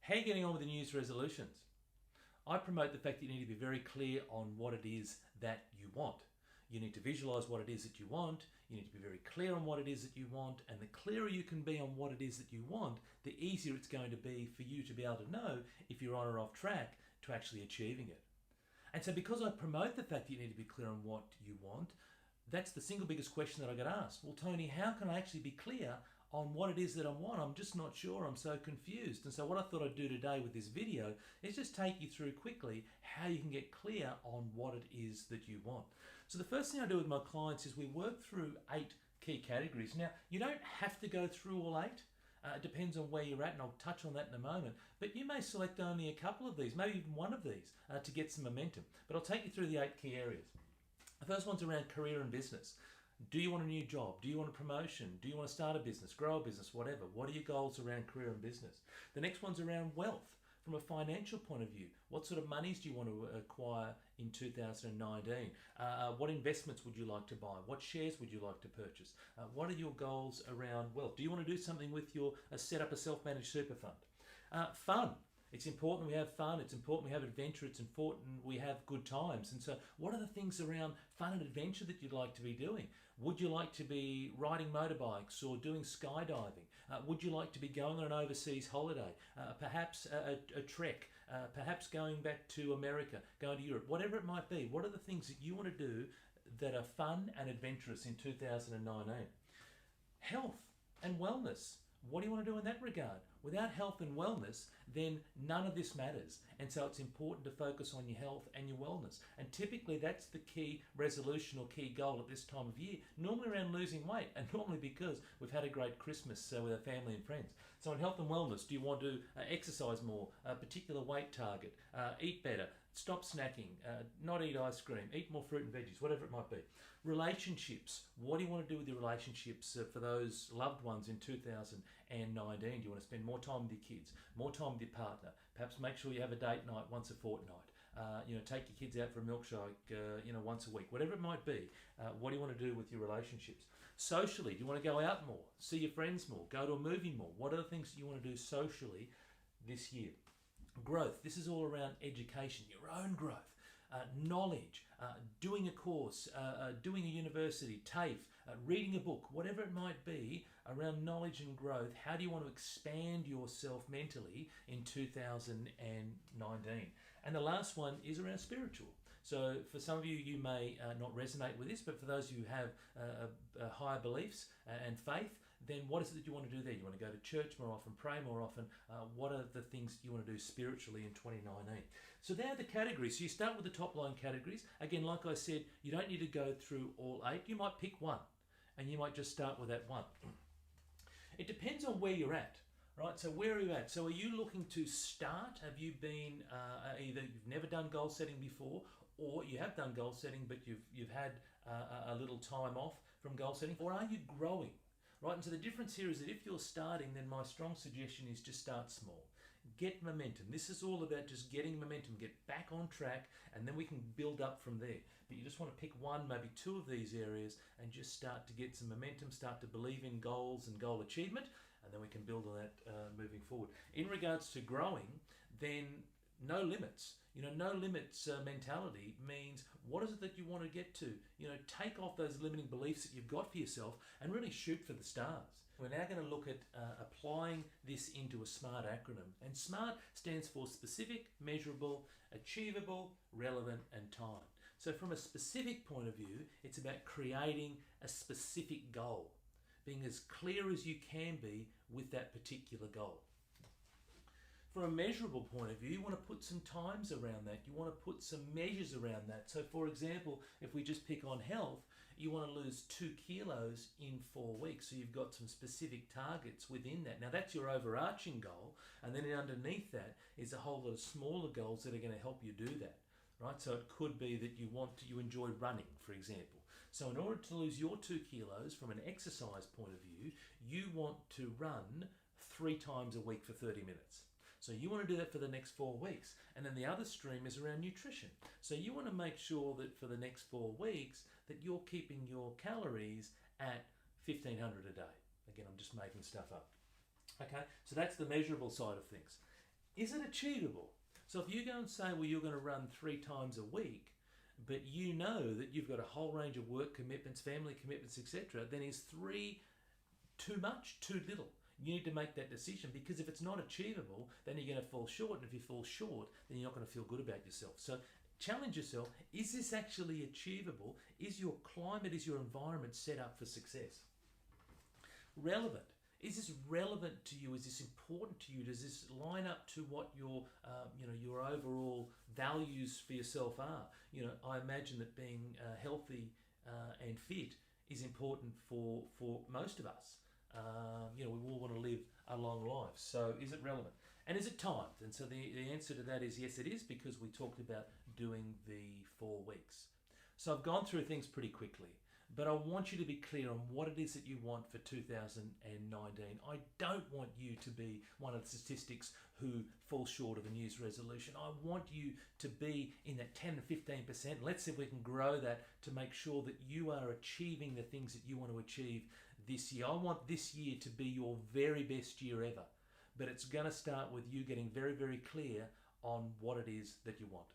How are you getting on with the New Year's resolutions? I promote the fact that you need to be very clear on what it is that you want. You need to visualize what it is that you want. You need to be very clear on what it is that you want. And the clearer you can be on what it is that you want, the easier it's going to be for you to be able to know if you're on or off track to actually achieving it. And so, because I promote the fact that you need to be clear on what you want, that's the single biggest question that I get asked. Well, Tony, how can I actually be clear on what it is that I want? I'm just not sure. I'm so confused. And so what I thought I'd do today with this video is just take you through quickly how you can get clear on what it is that you want. So the first thing I do with my clients is we work through 8 key categories. Now, you don't have to go through all 8. It depends on where you're at, and I'll touch on that in a moment. But you may select only a couple of these, maybe even one of these, to get some momentum. But I'll take you through the 8 key areas. The first one's around career and business. Do you want a new job? Do you want a promotion? Do you want to start a business, grow a business, whatever? What are your goals around career and business? The next one's around wealth. From a financial point of view, what sort of monies do you want to acquire in 2019? What investments would you like to buy? What shares would you like to purchase? What are your goals around wealth? Do you want to do something with your set up a self-managed super fund? Fun. It's important we have fun, it's important we have adventure, it's important we have good times. And so what are the things around fun and adventure that you'd like to be doing? Would you like to be riding motorbikes or doing skydiving? Would you like to be going on an overseas holiday? Perhaps a trek, perhaps going back to America, going to Europe, whatever it might be. What are the things that you want to do that are fun and adventurous in 2019? Health and wellness. What do you want to do in that regard? Without health and wellness, then none of this matters. And so it's important to focus on your health and your wellness. And typically that's the key resolution or key goal at this time of year, normally around losing weight, and normally because we've had a great Christmas with our family and friends. So in health and wellness, do you want to exercise more, a particular weight target, eat better, stop snacking, not eat ice cream, eat more fruit and veggies, whatever it might be. Relationships. What do you want to do with your relationships for those loved ones in 2019? Do you want to spend more time with your kids, more time with your partner? Perhaps make sure you have a date night once a fortnight. Take your kids out for a milkshake, once a week. Whatever it might be. What do you want to do with your relationships? Socially, do you want to go out more, see your friends more, go to a movie more? What are the things that you want to do socially this year? Growth. This is all around education, your own growth, knowledge, doing a course, doing a university, TAFE, reading a book, whatever it might be around knowledge and growth. How do you want to expand yourself mentally in 2019? And the last one is around spiritual. So for some of you, you may not resonate with this, but for those who have higher beliefs and faith, then what is it that you want to do there? You want to go to church more often, pray more often. What are the things you want to do spiritually in 2019? So there are the categories. So you start with the top line categories. Again, like I said, you don't need to go through all 8. You might pick one, and you might just start with that one. It depends on where you're at. Right, so where are you at? So are you looking to start? Have you been either you've never done goal setting before, or you have done goal setting but you've had a little time off from goal setting, or are you growing? Right, and so the difference here is that if you're starting, then my strong suggestion is just start small. Get momentum. This is all about just getting momentum, get back on track, and then we can build up from there. But you just want to pick one, maybe 2 of these areas and just start to get some momentum, start to believe in goals and goal achievement, and then we can build on that moving forward. In regards to growing, then no limits. No limits mentality means what is it that you want to get to? Take off those limiting beliefs that you've got for yourself and really shoot for the stars. We're now going to look at applying this into a SMART acronym. And SMART stands for specific, measurable, achievable, relevant, and time. So from a specific point of view, it's about creating a specific goal, being as clear as you can be with that particular goal. From a measurable point of view, you want to put some times around that. You want to put some measures around that. So for example, if we just pick on health, you want to lose 2 kilos in 4 weeks. So you've got some specific targets within that. Now that's your overarching goal. And then underneath that is a whole lot of smaller goals that are going to help you do that. Right? So it could be that you enjoy running, for example. So in order to lose your 2 kilos from an exercise point of view, you want to run 3 times a week for 30 minutes. So you want to do that for the next 4 weeks. And then the other stream is around nutrition. So you want to make sure that for the next 4 weeks that you're keeping your calories at 1,500 a day. Again, I'm just making stuff up. Okay, so that's the measurable side of things. Is it achievable? So if you go and say, well, you're going to run 3 times a week, but you know that you've got a whole range of work commitments, family commitments, etc., then is 3 too much, too little? You need to make that decision, because if it's not achievable, then you're going to fall short. And if you fall short, then you're not going to feel good about yourself. So challenge yourself. Is this actually achievable? Is your climate, is your environment set up for success? Relevant. Is this relevant to you? Is this important to you? Does this line up to what your, your overall values for yourself are? I imagine that being healthy and fit is important for most of us. We all want to live a long life. So is it relevant? And is it timed? And so the answer to that is yes, it is, because we talked about doing the 4 weeks. So I've gone through things pretty quickly, but I want you to be clear on what it is that you want for 2019. I don't want you to be one of the statistics who fall short of a New Year's resolution. I want you to be in that 10 to 15%. Let's see if we can grow that to make sure that you are achieving the things that you want to achieve this year. I want this year to be your very best year ever, but it's going to start with you getting very, very clear on what it is that you want.